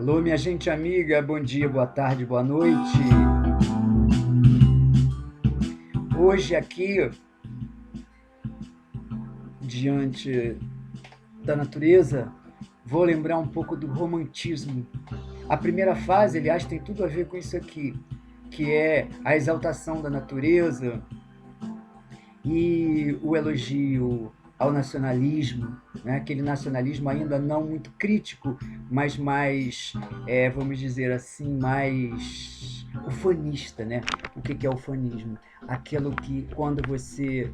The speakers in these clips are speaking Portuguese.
Alô, minha gente amiga, bom dia, boa tarde, boa noite. Hoje aqui, diante da natureza, vou lembrar um pouco do romantismo. A primeira fase, aliás, tem tudo a ver com isso aqui, que é a exaltação da natureza e o elogio ao nacionalismo, né? Aquele nacionalismo ainda não muito crítico, mas mais, vamos dizer assim, mais ufanista, né? O que é ufanismo? Aquilo que quando você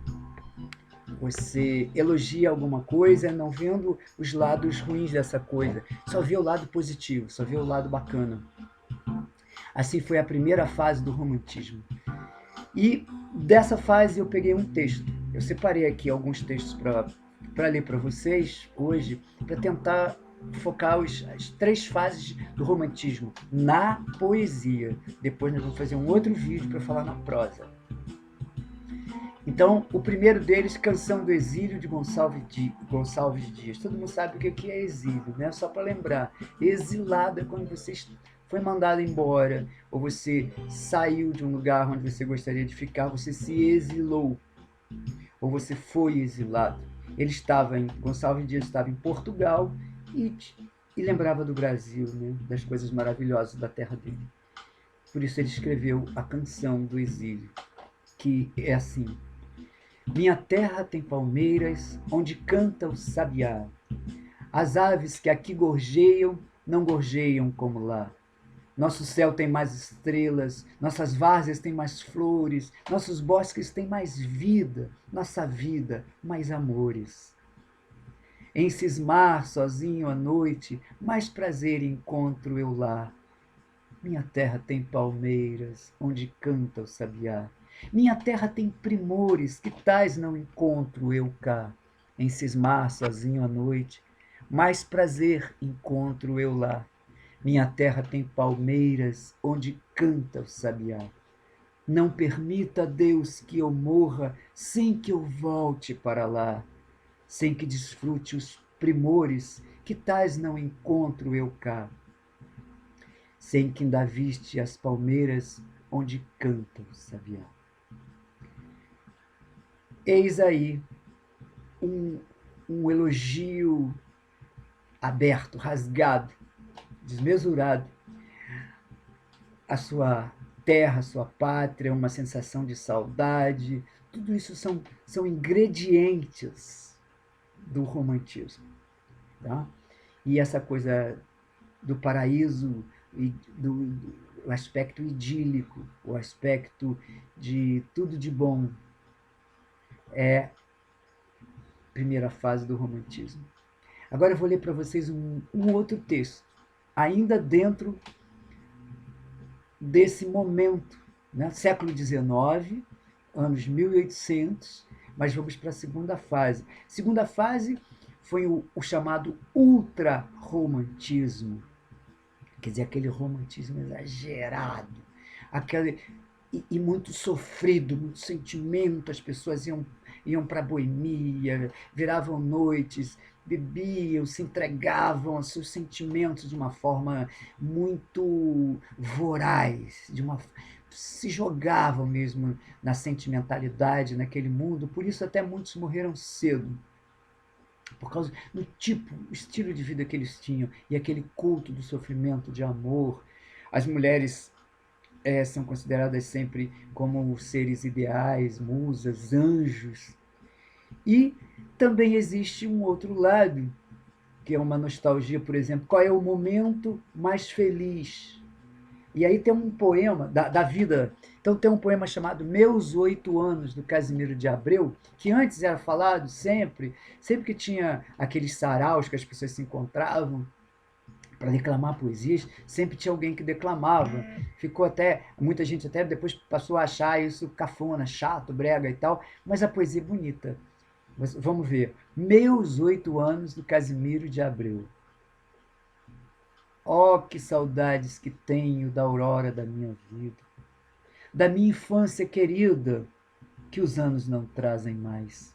elogia alguma coisa, não vendo os lados ruins dessa coisa, só vê o lado positivo, só vê o lado bacana. Assim foi a primeira fase do romantismo. E dessa fase eu peguei um texto. Eu separei aqui alguns textos para ler para vocês hoje, para tentar focar as três fases do romantismo na poesia. Depois nós vamos fazer um outro vídeo para falar na prosa. Então, o primeiro deles, Canção do Exílio, de Gonçalves Dias. Todo mundo sabe o que é exílio, né? Só para lembrar. Exilado é quando você foi mandado embora, ou você saiu de um lugar onde você gostaria de ficar, você se exilou, ou você foi exilado. Gonçalves Dias estava em Portugal e, e lembrava do Brasil, né? Das coisas maravilhosas da terra dele. Por isso ele escreveu a Canção do Exílio, que é assim: minha terra tem palmeiras, onde canta o sabiá. As aves que aqui gorjeiam, não gorjeiam como lá. Nosso céu tem mais estrelas, nossas várzeas têm mais flores, nossos bosques têm mais vida, nossa vida mais amores. Em cismar sozinho à noite, mais prazer encontro eu lá. Minha terra tem palmeiras, onde canta o sabiá. Minha terra tem primores, que tais não encontro eu cá. Em cismar sozinho à noite, mais prazer encontro eu lá. Minha terra tem palmeiras, onde canta o sabiá. Não permita, Deus, que eu morra sem que eu volte para lá, sem que desfrute os primores, que tais não encontro eu cá, sem que ainda viste as palmeiras onde canta o sabiá. Eis aí um, um elogio aberto, rasgado, desmesurado à sua terra, à sua pátria, uma sensação de saudade. Tudo isso são ingredientes do romantismo. Tá? E essa coisa do paraíso e do aspecto idílico, o aspecto de tudo de bom, é a primeira fase do romantismo. Agora eu vou ler para vocês um outro texto, ainda dentro desse momento, né? Século XIX, anos 1800, mas vamos para a segunda fase. Segunda fase foi o chamado ultra-romantismo, quer dizer, aquele romantismo exagerado, aquele, e muito sofrido, muito sentimento, as pessoas iam para a boemia, viravam noites, bebiam, se entregavam aos seus sentimentos de uma forma muito voraz, se jogavam mesmo na sentimentalidade, naquele mundo, por isso até muitos morreram cedo, por causa do tipo, estilo de vida que eles tinham e aquele culto do sofrimento, de amor. As mulheres são consideradas sempre como seres ideais, musas, anjos. E também existe um outro lado, que é uma nostalgia, por exemplo, qual é o momento mais feliz? E aí tem um poema da vida. Então tem um poema chamado Meus 8 Anos, do Casimiro de Abreu, que antes era falado sempre que tinha aqueles saraus que as pessoas se encontravam para declamar poesias, sempre tinha alguém que declamava. Ficou até, muita gente até depois passou a achar isso cafona, chato, brega e tal, mas a poesia é bonita. Mas vamos ver. Meus 8 anos, do Casimiro de Abreu. Oh, que saudades que tenho da aurora da minha vida, da minha infância querida, que os anos não trazem mais.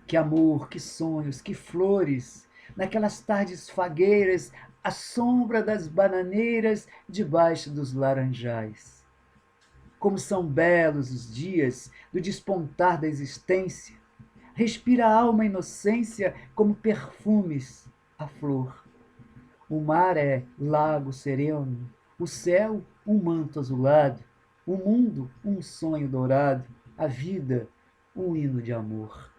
Que amor, que sonhos, que flores, naquelas tardes fagueiras, à sombra das bananeiras, debaixo dos laranjais. Como são belos os dias do despontar da existência, respira a alma a inocência como perfumes a flor. O mar é lago sereno, o céu um manto azulado, o mundo um sonho dourado, a vida um hino de amor.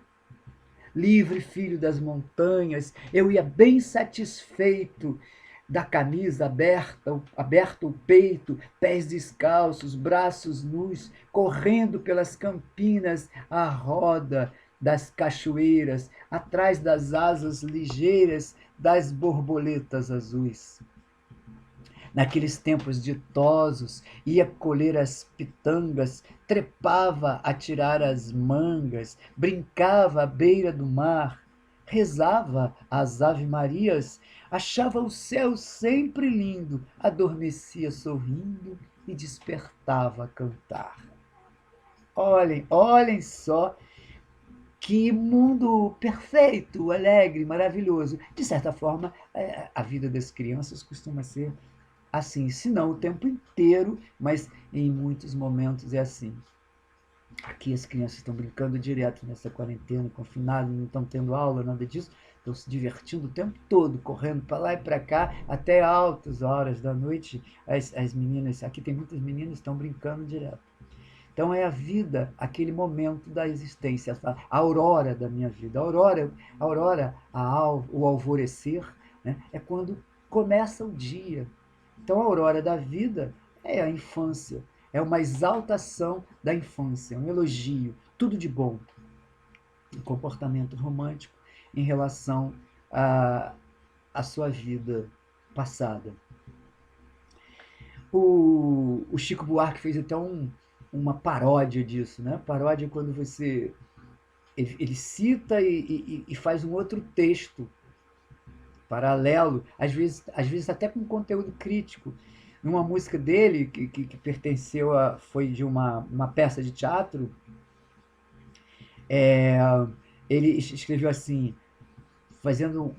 Livre filho das montanhas, eu ia bem satisfeito da camisa aberta, aberto o peito, pés descalços, braços nus, correndo pelas campinas à roda das cachoeiras, atrás das asas ligeiras das borboletas azuis. Naqueles tempos ditosos, ia colher as pitangas, trepava a tirar as mangas, brincava à beira do mar, rezava as ave-marias, achava o céu sempre lindo, adormecia sorrindo e despertava a cantar. Olhem, olhem só que mundo perfeito, alegre, maravilhoso. De certa forma, a vida das crianças costuma ser assim, se não o tempo inteiro, mas em muitos momentos é assim. Aqui as crianças estão brincando direto nessa quarentena, confinadas, não estão tendo aula, nada disso, estão se divertindo o tempo todo, correndo para lá e para cá, até altas horas da noite. As meninas, aqui tem muitas meninas, estão brincando direto. Então é a vida, aquele momento da existência, a aurora da minha vida. O alvorecer, né, é quando começa o dia. Então a aurora da vida é a infância, é uma exaltação da infância, um elogio, tudo de bom. Um comportamento romântico em relação à sua vida passada. O Chico Buarque fez até uma paródia disso, né? Paródia quando você ele cita e faz um outro texto paralelo, às vezes até com conteúdo crítico. Numa música dele, que pertenceu foi de uma peça de teatro, é, ele escreveu assim, fazendo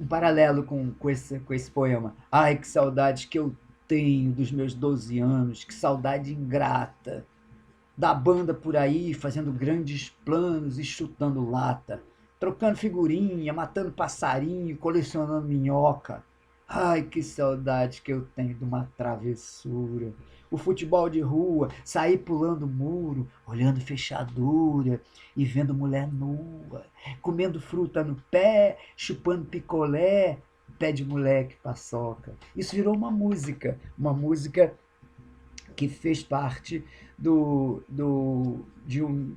um paralelo com esse poema. Ai, que saudade que eu tenho dos meus 12 anos, que saudade ingrata, da banda por aí, fazendo grandes planos e chutando lata, trocando figurinha, matando passarinho, colecionando minhoca. Ai, que saudade que eu tenho de uma travessura. O futebol de rua, sair pulando muro, olhando fechadura e vendo mulher nua, comendo fruta no pé, chupando picolé, pé de moleque, paçoca. Isso virou uma música que fez parte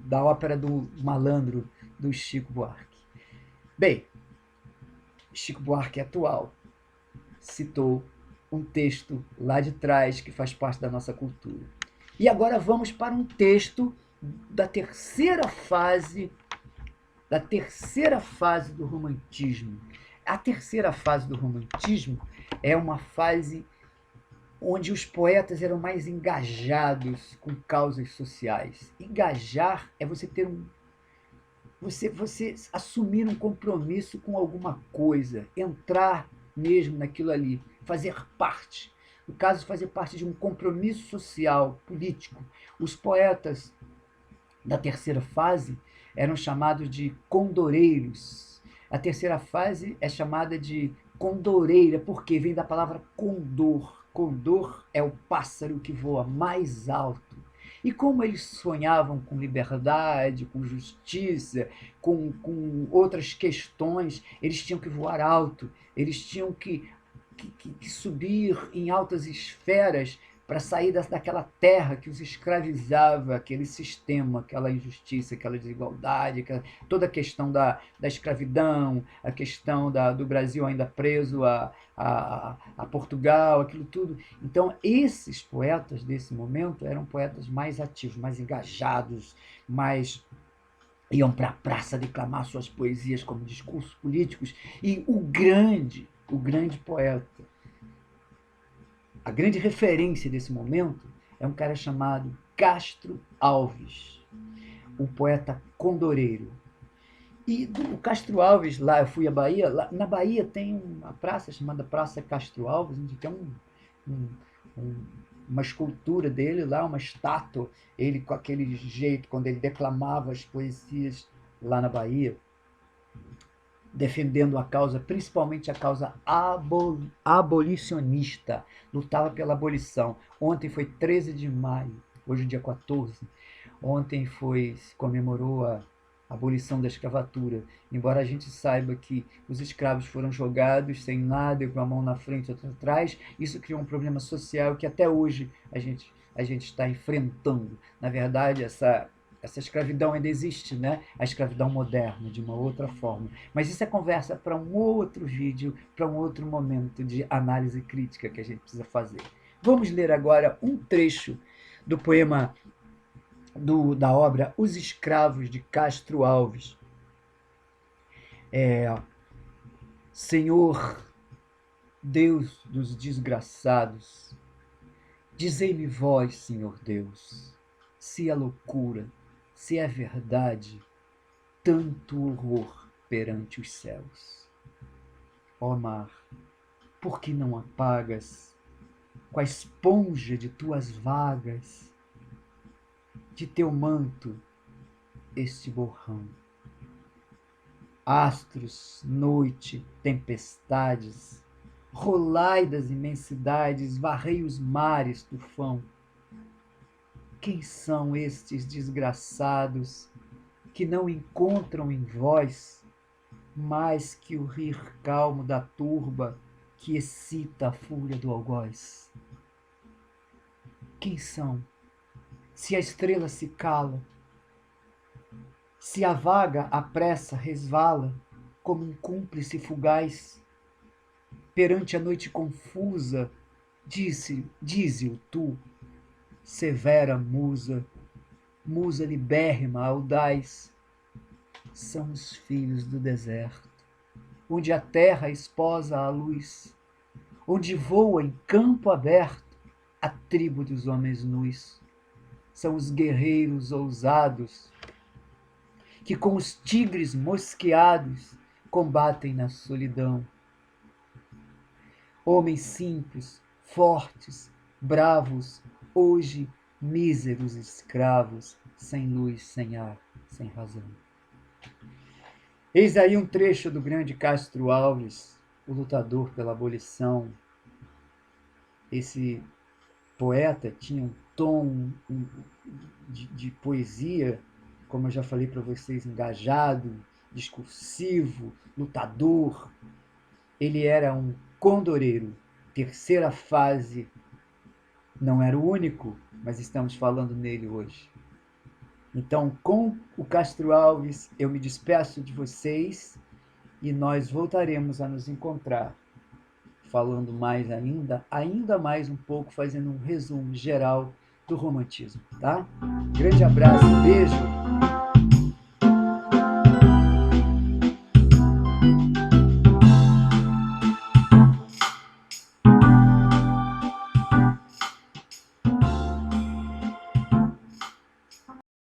da ópera do Malandro, do Chico Buarque. Bem, Chico Buarque atual citou um texto lá de trás que faz parte da nossa cultura. E agora vamos para um texto da terceira fase do romantismo. A terceira fase do romantismo é uma fase onde os poetas eram mais engajados com causas sociais. Engajar é você ter você assumir um compromisso com alguma coisa, entrar mesmo naquilo ali, fazer parte. No caso, fazer parte de um compromisso social, político. Os poetas da terceira fase eram chamados de condoreiros. A terceira fase é chamada de condoreira, porque vem da palavra condor. Condor é o pássaro que voa mais alto. E como eles sonhavam com liberdade, com justiça, com outras questões, eles tinham que voar alto, eles tinham que subir em altas esferas para sair daquela terra que os escravizava, aquele sistema, aquela injustiça, aquela desigualdade, toda a questão da escravidão, a questão do Brasil ainda preso a Portugal, aquilo tudo. Então, esses poetas desse momento eram poetas mais ativos, mais engajados, mais iam para a praça declamar suas poesias como discursos políticos. E o grande poeta, a grande referência desse momento é um cara chamado Castro Alves, um poeta condoreiro. E do Castro Alves, lá eu fui à Bahia, lá, na Bahia tem uma praça chamada Praça Castro Alves, onde tem um, um, uma escultura dele lá, uma estátua, ele com aquele jeito, quando ele declamava as poesias lá na Bahia, defendendo a causa, principalmente a causa abolicionista, lutava pela abolição. Ontem foi 13 de maio, hoje é dia 14. Ontem se comemorou a abolição da escravatura, embora a gente saiba que os escravos foram jogados sem nada, com a mão na frente e outra atrás, isso criou um problema social que até hoje a gente está enfrentando. Na verdade, essa escravidão ainda existe, né? A escravidão moderna, de uma outra forma. Mas isso é conversa para um outro vídeo, para um outro momento de análise crítica que a gente precisa fazer. Vamos ler agora um trecho do poema da obra Os Escravos, de Castro Alves. Senhor, Deus dos desgraçados, dizei-me vós, Senhor Deus, se é loucura, se é verdade, tanto horror perante os céus. Ó mar, por que não apagas, com a esponja de tuas vagas, de teu manto, este borrão? Astros, noite, tempestades, rolai das imensidades, varrei os mares, tufão. Quem são estes desgraçados que não encontram em vós mais que o rir calmo da turba que excita a fúria do algoz? Quem são? Se a estrela se cala, se a vaga à pressa resvala, como um cúmplice fugaz, perante a noite confusa, dize-o tu, severa musa, musa libérrima, audaz. São os filhos do deserto, onde a terra esposa a luz, onde voa em campo aberto a tribo dos homens nus. São os guerreiros ousados, que com os tigres mosqueados combatem na solidão. Homens simples, fortes, bravos, hoje míseros escravos, sem luz, sem ar, sem razão. Eis aí um trecho do grande Castro Alves, o lutador pela abolição. Esse poeta tinha um tom de poesia, como eu já falei para vocês, engajado, discursivo, lutador. Ele era um condoreiro, terceira fase. Não era o único, mas estamos falando nele hoje. Então, com o Castro Alves, eu me despeço de vocês e nós voltaremos a nos encontrar, falando mais ainda mais um pouco, fazendo um resumo geral do romantismo, tá? Grande abraço, beijo!